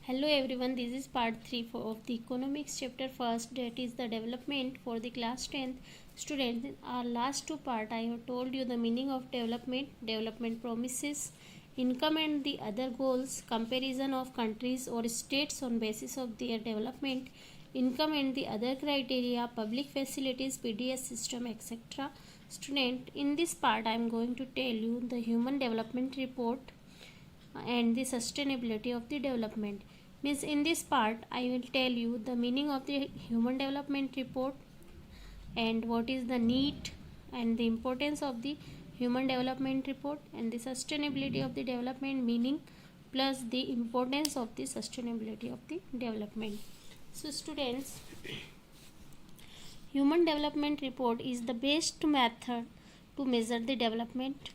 Hello everyone, this is part 3 of the economics chapter first, that is the development for the class 10th students. In our last two part I have told you the meaning of development promises, income and the other goals, comparison of countries or states on basis of their development, income and the other criteria, public facilities, PDS system, etc. Student, in this part I am going to tell you the human development report and the sustainability of the development. Means in this part I will tell you the meaning of the human development report and what is the need and the importance of the human development report and the sustainability of the development meaning plus the importance of the sustainability of the development. So students, human development report is the best method to measure the development.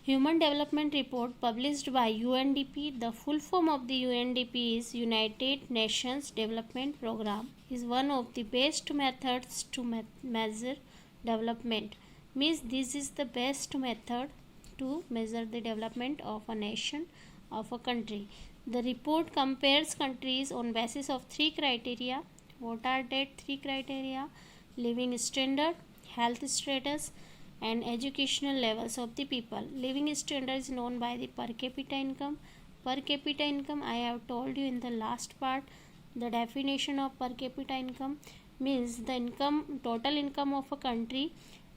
Human Development Report published by UNDP, the full form of the UNDP is United Nations Development Programme, is one of the best methods to measure development. Means this is the best method to measure the development of a nation, of a country. The report compares countries on basis of three criteria. What are that three criteria? Living standard, health status, and educational levels of the people. Living standard is known by the per capita income. Per capita income, I have told you in the last part the definition of per capita income means the income, total income of a country,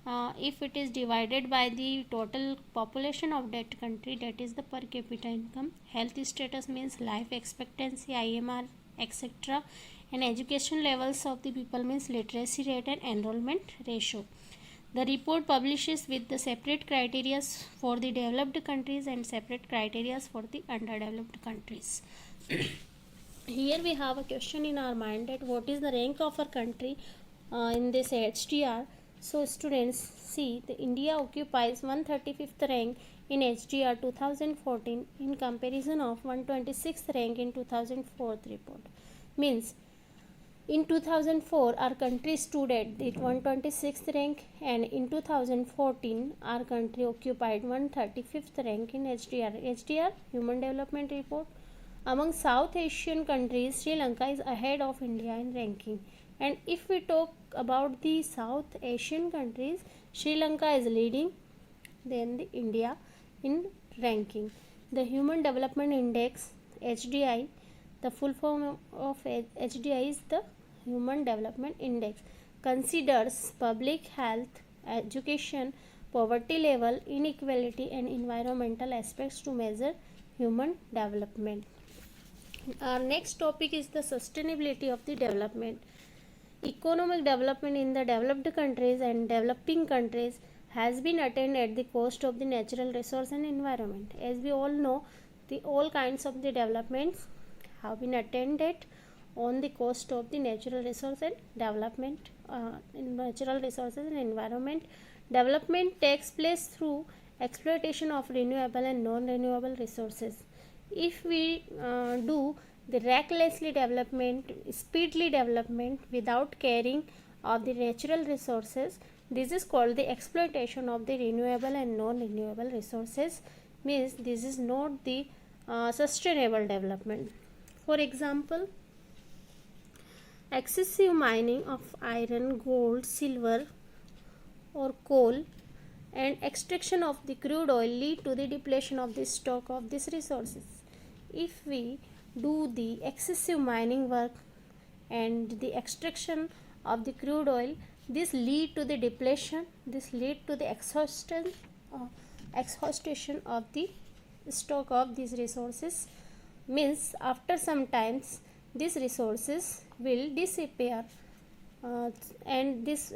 if it is divided by the total population of that country, that is the per capita income. Health status means life expectancy, IMR, etc. And education levels of the people means literacy rate and enrollment ratio. The report publishes with the separate criteria for the developed countries and separate criteria for the underdeveloped countries. Here we have a question in our mind that what is the rank of our country in this HDR. So students, see, the India occupies 135th rank in HDR 2014 in comparison of 126th rank in 2004 report. Means in 2004, our country stood at the 126th rank, and in 2014, our country occupied 135th rank in HDR. HDR, Human Development Report. Among South Asian countries, Sri Lanka is ahead of India in ranking. And if we talk about the South Asian countries, Sri Lanka is leading, then the India in ranking. The Human Development Index, HDI, the full form of HDI is the Human Development Index, considers public health, education, poverty level, inequality and environmental aspects to measure human development. Our next topic is the sustainability of the development. Economic development in the developed countries and developing countries has been attained at the cost of the natural resource and environment. As we all know, all kinds of the developments have been attained on the cost of the natural resource and development, natural resources and environment. Development takes place through exploitation of renewable and non-renewable resources. If we do the recklessly development, speedily development without caring of the natural resources, this is called the exploitation of the renewable and non-renewable resources. Means this is not the sustainable development. For example, excessive mining of iron, gold, silver or coal and extraction of the crude oil lead to the depletion of the stock of these resources. If we do the excessive mining work and the extraction of the crude oil, this lead to the depletion, this lead to the exhaustion of the stock of these resources. Means after some times these resources will disappear and this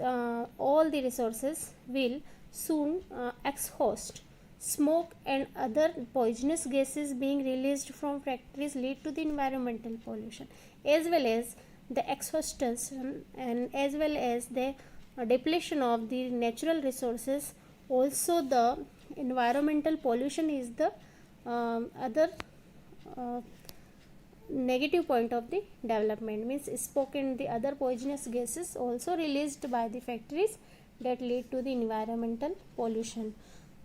all the resources will soon exhaust. Smoke and other poisonous gases being released from factories lead to the environmental pollution, as well as the exhaustion and as well as the depletion of the natural resources. Also the environmental pollution is the other negative point of the development. Means smoke and the other poisonous gases also released by the factories that lead to the environmental pollution.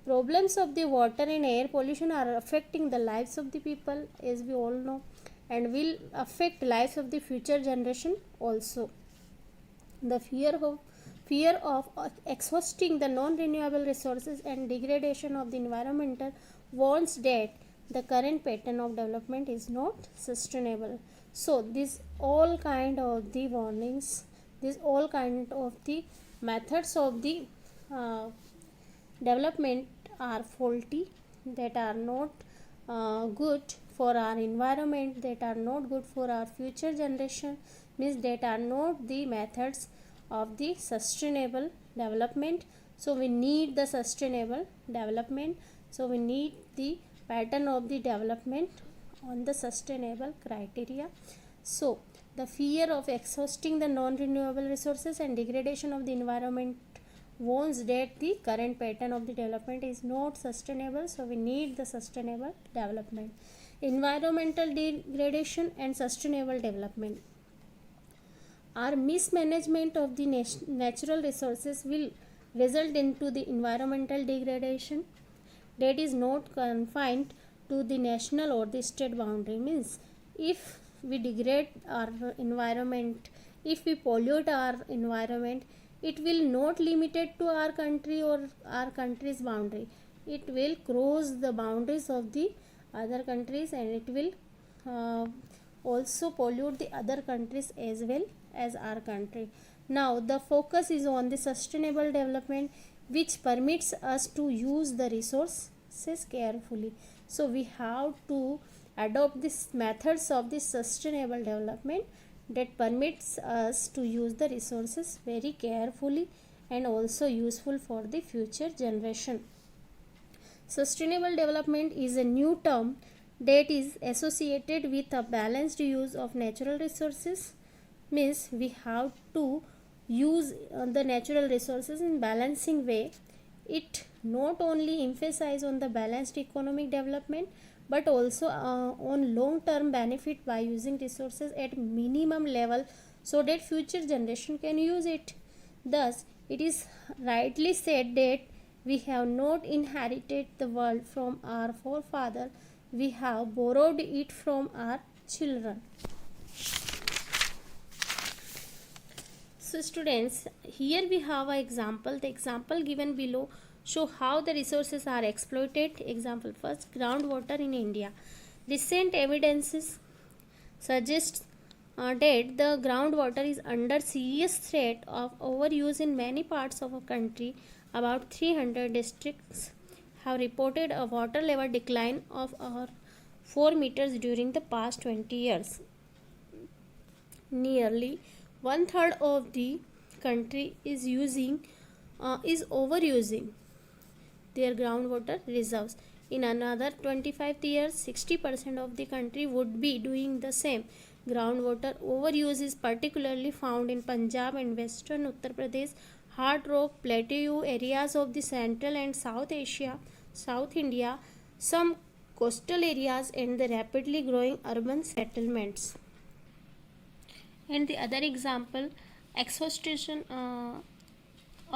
Problems of the water and air pollution are affecting the lives of the people, as we all know. and will affect lives of the future generation also. The fear of exhausting the non-renewable resources and degradation of the environmental warns that the current pattern of development is not sustainable. So these all kind of the warnings, these all kind of the methods of the uh, development are faulty, that are not good for our environment, that are not good for our future generation, means that are not the methods of the sustainable development. So we need the sustainable development, so we need the pattern of the development on the sustainable criteria. So the fear of exhausting the non-renewable resources and degradation of the environment warns that the current pattern of the development is not sustainable, so we need the sustainable development. Environmental degradation and sustainable development. Our mismanagement of the natural resources will result into the environmental degradation that is not confined to the national or the state boundary. Means if we degrade our environment, if we pollute our environment, it will not limited to our country or our country's boundary, it will cross the boundaries of the other countries, and it will also pollute the other countries as well as our country. Now the focus is on the sustainable development, which permits us to use the resources carefully. So we have to adopt these methods of the sustainable development that permits us to use the resources very carefully and also useful for the future generation. Sustainable development is a new term that is associated with a balanced use of natural resources. Means we have to use the natural resources in balancing way. It not only emphasize on the balanced economic development, but also on long term benefit by using resources at minimum level so that future generation can use it. Thus it is rightly said that we have not inherited the world from our forefather, we have borrowed it from our children. So students, here we have an example. The example given below show how the resources are exploited. Example first, groundwater in India. Recent evidences suggests that the groundwater is under serious threat of overuse in many parts of our country. About 300 districts have reported a water level decline of 4 meters during the past 20 years. Nearly 1/3 of the country is overusing their groundwater reserves. In another 25 years, 60% of the country would be doing the same. Groundwater overuse is particularly found in Punjab and Western Uttar Pradesh, hard rock plateau areas of the Central and South Asia, South India, some coastal areas, and the rapidly growing urban settlements. And the other example, exhaustion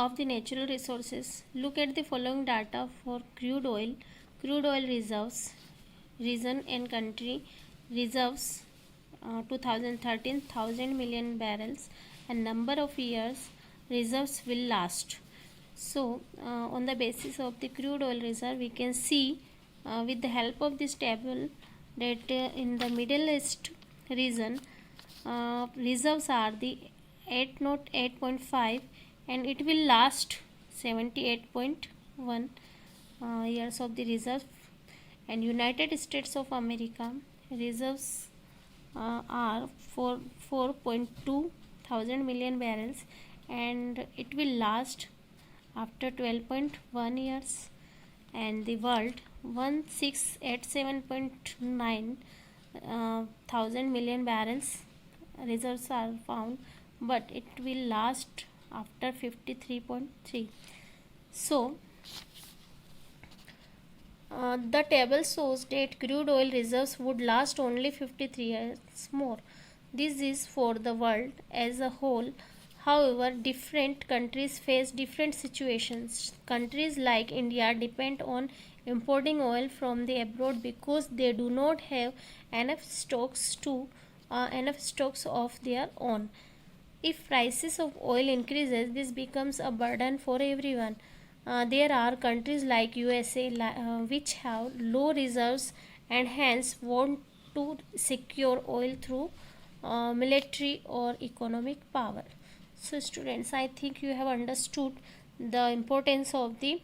of the natural resources. Look at the following data for crude oil reserves, region and country. Reserves 2013 1000 million barrels, and number of years reserves will last. So on the basis of the crude oil reserve, we can see with the help of this table that in the Middle East region reserves are the 808.5, and it will last 78.1 years of the reserve. And United States of America reserves are 4.2 thousand million barrels, and it will last after 12.1 years. And the world 1687.9 thousand million barrels reserves are found, but it will last after 53.3. So the table shows that crude oil reserves would last only 53 years more. This is for the world as a whole. However, different countries face different situations. Countries like India depend on importing oil from the abroad because they do not have enough stocks of their own. If prices of oil increases, this becomes a burden for everyone. There are countries like USA which have low reserves and hence want to secure oil through military or economic power. So students, I think you have understood the importance of the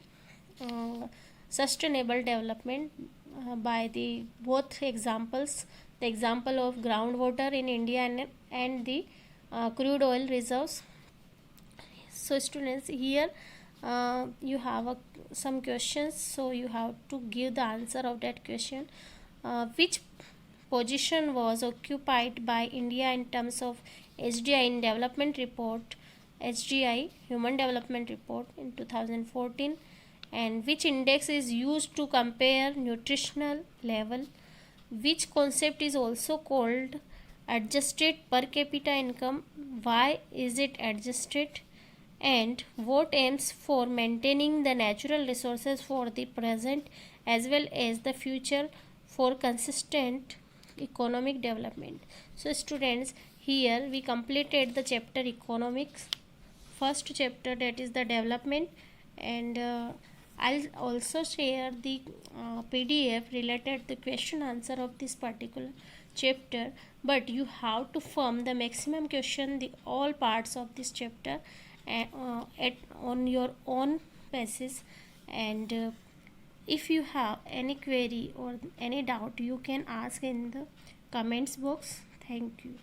uh, sustainable development by the both examples, the example of groundwater in India and the crude oil reserves. So students, here you have some questions, so you have to give the answer of that question. Which position was occupied by India in terms of HDI in development report, HDI Human Development Report in 2014, and which index is used to compare nutritional level? Which concept is also called adjusted per capita income? Why is it adjusted? And what aims for maintaining the natural resources for the present as well as the future for consistent economic development? So students, here we completed the chapter economics, first chapter, that is the development, and I'll also share the PDF related the question answer of this particular chapter, but you have to form the maximum question the all parts of this chapter at on your own basis. And if you have any query or any doubt, you can ask in the comments box. Thank you.